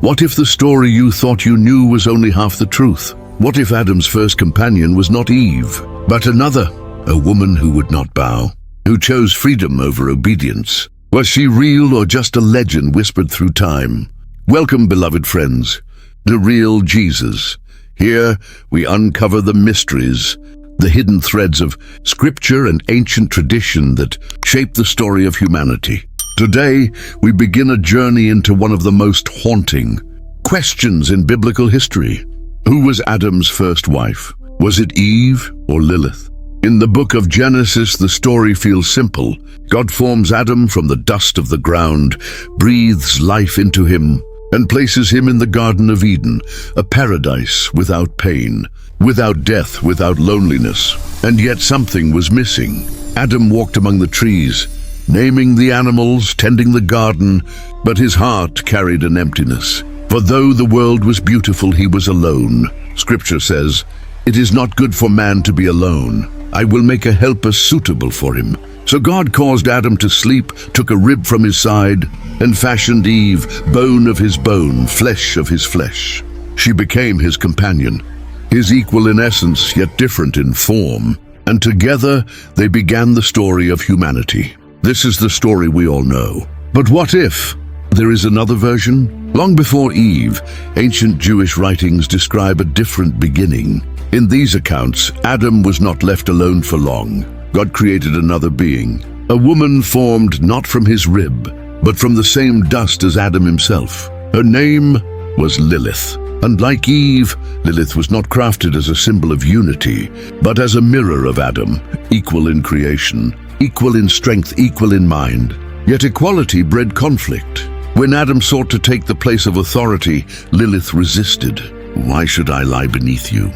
What if the story you thought you knew was only half the truth? What if Adam's first companion was not Eve, but another, a woman who would not bow, who chose freedom over obedience? Was she real or just a legend whispered through time? Welcome, beloved friends, the real Jesus. Here we uncover the mysteries, the hidden threads of scripture and ancient tradition that shape the story of humanity. Today, we begin a journey into one of the most haunting questions in biblical history. Who was Adam's first wife? Was it Eve or Lilith? In the book of Genesis, the story feels simple. God forms Adam from the dust of the ground, breathes life into him, and places him in the Garden of Eden, a paradise without pain, without death, without loneliness. And yet something was missing. Adam walked among the trees, naming the animals, tending the garden, but his heart carried an emptiness. For though the world was beautiful, he was alone. Scripture says, "It is not good for man to be alone. I will make a helper suitable for him." So God caused Adam to sleep, took a rib from his side, and fashioned Eve, bone of his bone, flesh of his flesh. She became his companion, his equal in essence, yet different in form. And together they began the story of humanity. This is the story we all know. But what if there is another version? Long before Eve, ancient Jewish writings describe a different beginning. In these accounts, Adam was not left alone for long. God created another being, a woman formed not from his rib, but from the same dust as Adam himself. Her name was Lilith. And like Eve, Lilith was not crafted as a symbol of unity, but as a mirror of Adam, equal in creation, equal in strength, equal in mind. Yet equality bred conflict. When Adam sought to take the place of authority, Lilith resisted. "Why should I lie beneath you?"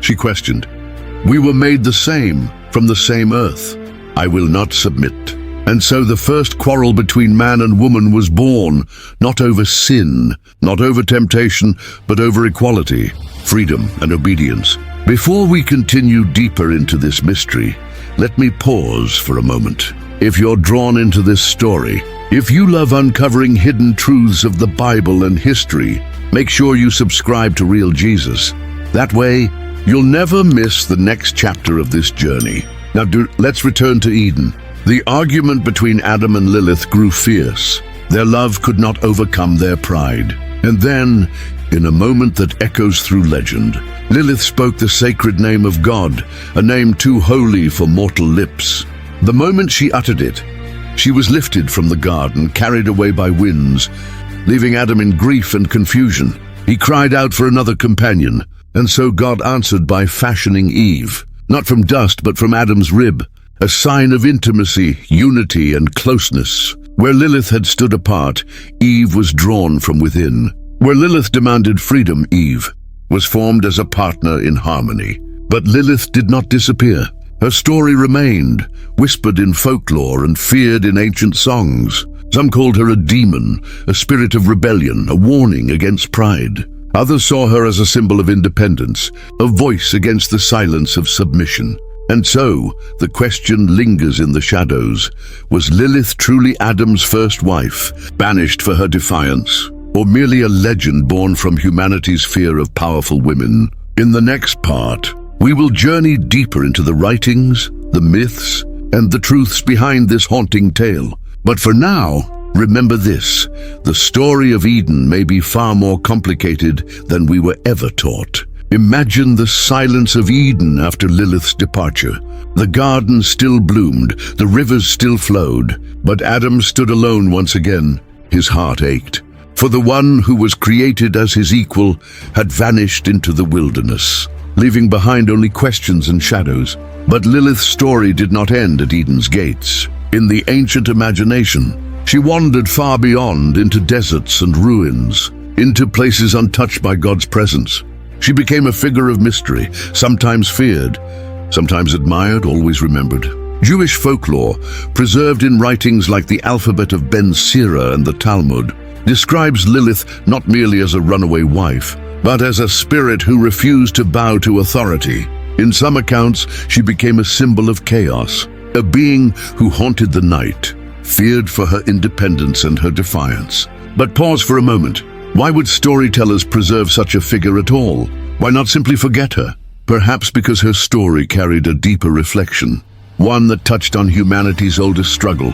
she questioned. "We were made the same, from the same earth. I will not submit." And so the first quarrel between man and woman was born, not over sin, not over temptation, but over equality, freedom, and obedience. Before we continue deeper into this mystery, let me pause for a moment. If you're drawn into this story, if you love uncovering hidden truths of the Bible and history, make sure you subscribe to Real Jesus. That way, you'll never miss the next chapter of this journey. Now let's return to Eden. The argument between Adam and Lilith grew fierce. Their love could not overcome their pride. And then, in a moment that echoes through legend, Lilith spoke the sacred name of God, a name too holy for mortal lips. The moment she uttered it, she was lifted from the garden, carried away by winds, leaving Adam in grief and confusion. He cried out for another companion, and so God answered by fashioning Eve, not from dust but from Adam's rib, a sign of intimacy, unity, and closeness. Where Lilith had stood apart, Eve was drawn from within. Where Lilith demanded freedom, Eve was formed as a partner in harmony. But Lilith did not disappear. Her story remained, whispered in folklore and feared in ancient songs. Some called her a demon, a spirit of rebellion, a warning against pride. Others saw her as a symbol of independence, a voice against the silence of submission. And so, the question lingers in the shadows. Was Lilith truly Adam's first wife, banished for her defiance, or merely a legend born from humanity's fear of powerful women? In the next part, we will journey deeper into the writings, the myths, and the truths behind this haunting tale. But for now, remember this: the story of Eden may be far more complicated than we were ever taught. Imagine the silence of Eden after Lilith's departure. The garden still bloomed, the rivers still flowed, but Adam stood alone once again. His heart ached, for the one who was created as his equal had vanished into the wilderness, leaving behind only questions and shadows. But Lilith's story did not end at Eden's gates. In the ancient imagination, she wandered far beyond, into deserts and ruins, into places untouched by God's presence. She became a figure of mystery, sometimes feared, sometimes admired, always remembered. Jewish folklore, preserved in writings like the alphabet of Ben Sira and the Talmud, describes Lilith not merely as a runaway wife, but as a spirit who refused to bow to authority. In some accounts, she became a symbol of chaos, a being who haunted the night, feared for her independence and her defiance. But pause for a moment. Why would storytellers preserve such a figure at all? Why not simply forget her? Perhaps because her story carried a deeper reflection, one that touched on humanity's oldest struggle,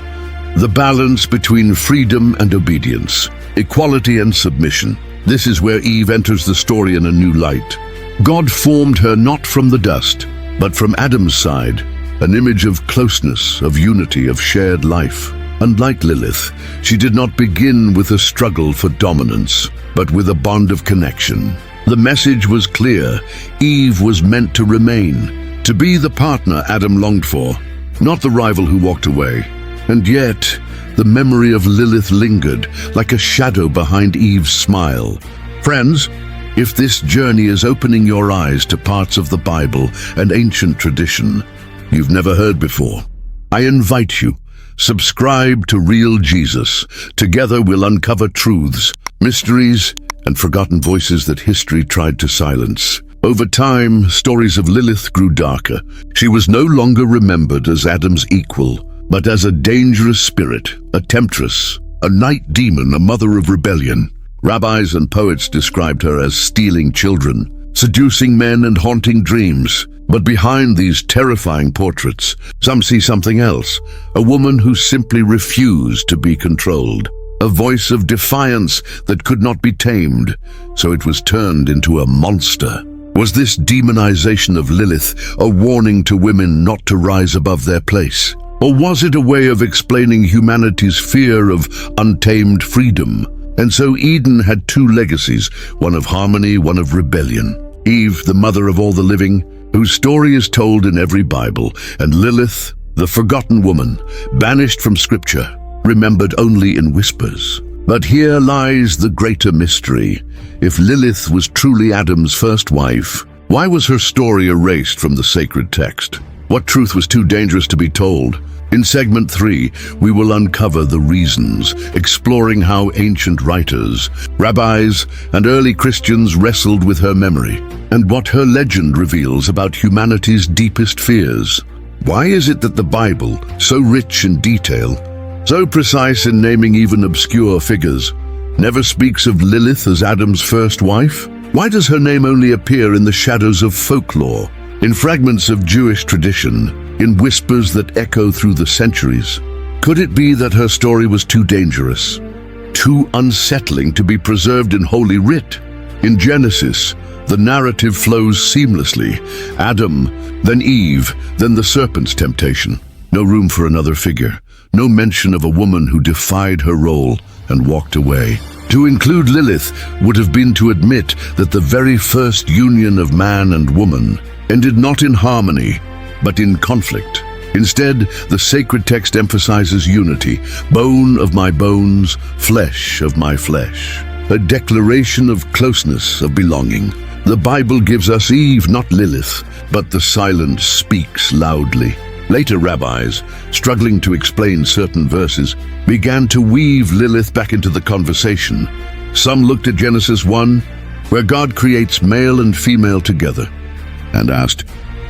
the balance between freedom and obedience, equality and submission. This is where Eve enters the story in a new light. God formed her not from the dust, but from Adam's side, an image of closeness, of unity, of shared life. Unlike Lilith, she did not begin with a struggle for dominance, but with a bond of connection. The message was clear. Eve was meant to remain, to be the partner Adam longed for, not the rival who walked away. And yet, the memory of Lilith lingered, like a shadow behind Eve's smile. Friends, if this journey is opening your eyes to parts of the Bible and ancient tradition you've never heard before, I invite you, subscribe to Real Jesus. Together we'll uncover truths, mysteries, and forgotten voices that history tried to silence. Over time, stories of Lilith grew darker. She was no longer remembered as Adam's equal, but as a dangerous spirit, a temptress, a night demon, a mother of rebellion. Rabbis and poets described her as stealing children, seducing men and haunting dreams. But behind these terrifying portraits, some see something else, a woman who simply refused to be controlled, a voice of defiance that could not be tamed, so it was turned into a monster. Was this demonization of Lilith a warning to women not to rise above their place? Or was it a way of explaining humanity's fear of untamed freedom? And so Eden had two legacies, one of harmony, one of rebellion. Eve, the mother of all the living, whose story is told in every Bible, and Lilith, the forgotten woman, banished from Scripture, remembered only in whispers. But here lies the greater mystery. If Lilith was truly Adam's first wife, why was her story erased from the sacred text? What truth was too dangerous to be told? In segment 3, we will uncover the reasons, exploring how ancient writers, rabbis, and early Christians wrestled with her memory, and what her legend reveals about humanity's deepest fears. Why is it that the Bible, so rich in detail, so precise in naming even obscure figures, never speaks of Lilith as Adam's first wife? Why does her name only appear in the shadows of folklore, in fragments of Jewish tradition, in whispers that echo through the centuries? Could it be that her story was too dangerous, too unsettling to be preserved in Holy Writ? In Genesis, the narrative flows seamlessly. Adam, then Eve, then the serpent's temptation. No room for another figure. No mention of a woman who defied her role and walked away. To include Lilith would have been to admit that the very first union of man and woman ended not in harmony, but in conflict. Instead, the sacred text emphasizes unity, bone of my bones, flesh of my flesh. A declaration of closeness, of belonging. The Bible gives us Eve, not Lilith, but the silence speaks loudly. Later rabbis, struggling to explain certain verses, began to weave Lilith back into the conversation. Some looked at Genesis 1, where God creates male and female together, and asked,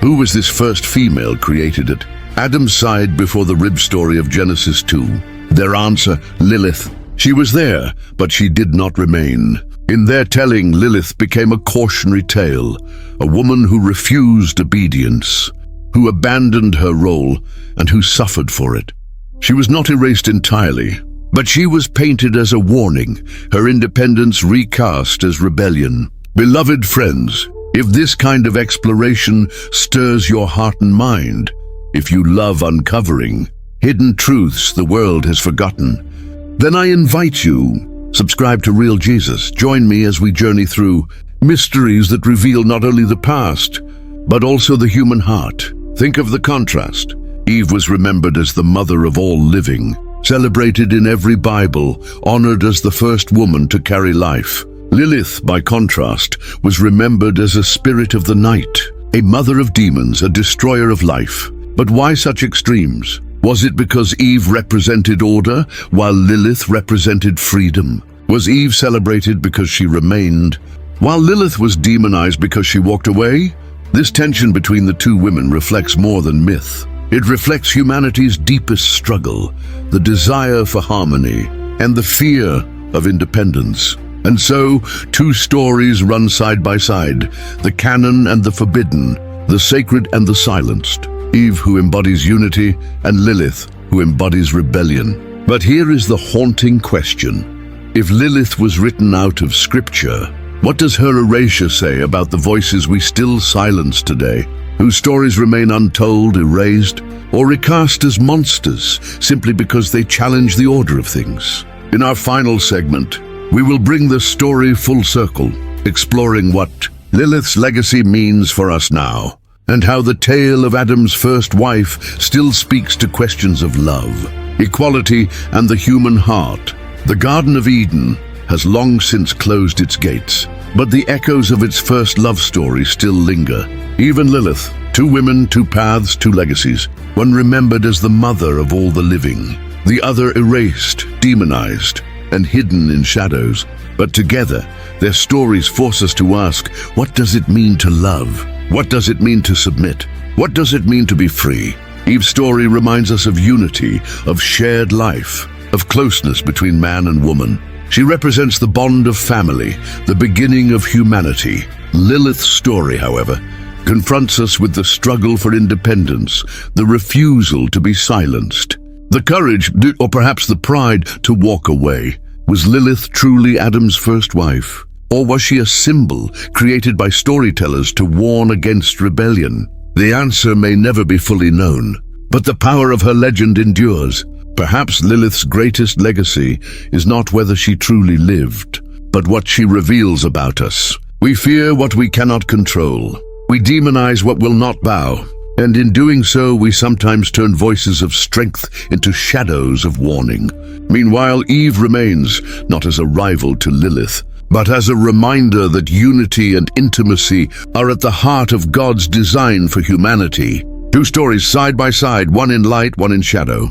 who was this first female created at Adam's side before the rib story of Genesis 2? Their answer, Lilith. She was there, but she did not remain. In their telling, Lilith became a cautionary tale, a woman who refused obedience, who abandoned her role, and who suffered for it. She was not erased entirely, but she was painted as a warning, her independence recast as rebellion. Beloved friends, if this kind of exploration stirs your heart and mind, if you love uncovering hidden truths the world has forgotten, then I invite you, subscribe to Real Jesus. Join me as we journey through mysteries that reveal not only the past, but also the human heart. Think of the contrast. Eve was remembered as the mother of all living, celebrated in every Bible, honored as the first woman to carry life. Lilith, by contrast, was remembered as a spirit of the night, a mother of demons, a destroyer of life. But why such extremes? Was it because Eve represented order, while Lilith represented freedom? Was Eve celebrated because she remained, while Lilith was demonized because she walked away? This tension between the two women reflects more than myth. It reflects humanity's deepest struggle, the desire for harmony, and the fear of independence. And so, two stories run side by side, the canon and the forbidden, the sacred and the silenced. Eve, who embodies unity, and Lilith, who embodies rebellion. But here is the haunting question. If Lilith was written out of Scripture, what does her erasure say about the voices we still silence today, whose stories remain untold, erased, or recast as monsters simply because they challenge the order of things? In our final segment, we will bring the story full circle, exploring what Lilith's legacy means for us now, and how the tale of Adam's first wife still speaks to questions of love, equality, and the human heart. The Garden of Eden has long since closed its gates, but the echoes of its first love story still linger. Even Lilith, two women, two paths, two legacies, one remembered as the mother of all the living, the other erased, demonized, and hidden in shadows. But together, their stories force us to ask, what does it mean to love? What does it mean to submit? What does it mean to be free? Eve's story reminds us of unity, of shared life, of closeness between man and woman. She represents the bond of family, the beginning of humanity. Lilith's story, however, confronts us with the struggle for independence, the refusal to be silenced, the courage, or perhaps the pride, to walk away. Was Lilith truly Adam's first wife? Or was she a symbol created by storytellers to warn against rebellion? The answer may never be fully known, but the power of her legend endures. Perhaps Lilith's greatest legacy is not whether she truly lived, but what she reveals about us. We fear what we cannot control. We demonize what will not bow. And in doing so, we sometimes turn voices of strength into shadows of warning. Meanwhile, Eve remains, not as a rival to Lilith, but as a reminder that unity and intimacy are at the heart of God's design for humanity. Two stories side by side, one in light, one in shadow.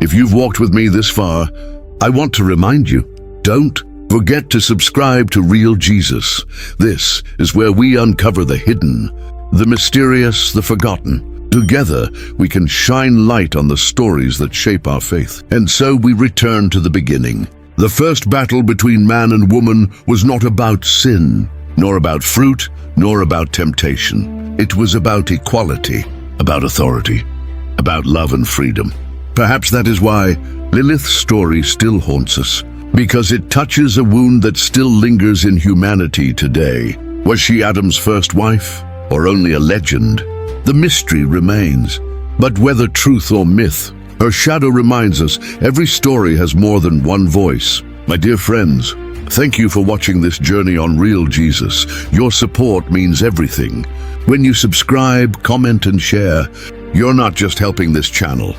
If you've walked with me this far, I want to remind you, don't forget to subscribe to Real Jesus. This is where we uncover the hidden, the mysterious, the forgotten. Together, we can shine light on the stories that shape our faith. And so we return to the beginning. The first battle between man and woman was not about sin, nor about fruit, nor about temptation. It was about equality, about authority, about love and freedom. Perhaps that is why Lilith's story still haunts us, because it touches a wound that still lingers in humanity today. Was she Adam's first wife, or only a legend? The mystery remains. But whether truth or myth, her shadow reminds us every story has more than one voice. My dear friends, thank you for watching this journey on Real Jesus. Your support means everything. When you subscribe, comment, and share, you're not just helping this channel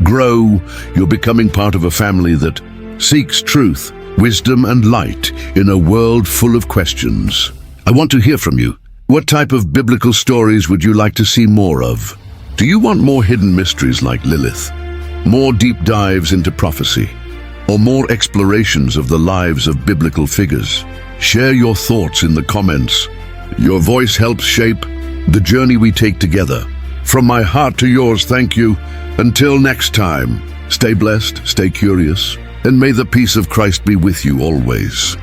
grow, you're becoming part of a family that seeks truth, wisdom, and light in a world full of questions. I want to hear from you. What type of biblical stories would you like to see more of? Do you want more hidden mysteries like Lilith? More deep dives into prophecy? Or more explorations of the lives of biblical figures? Share your thoughts in the comments. Your voice helps shape the journey we take together. From my heart to yours, thank you. Until next time, stay blessed, stay curious, and may the peace of Christ be with you always.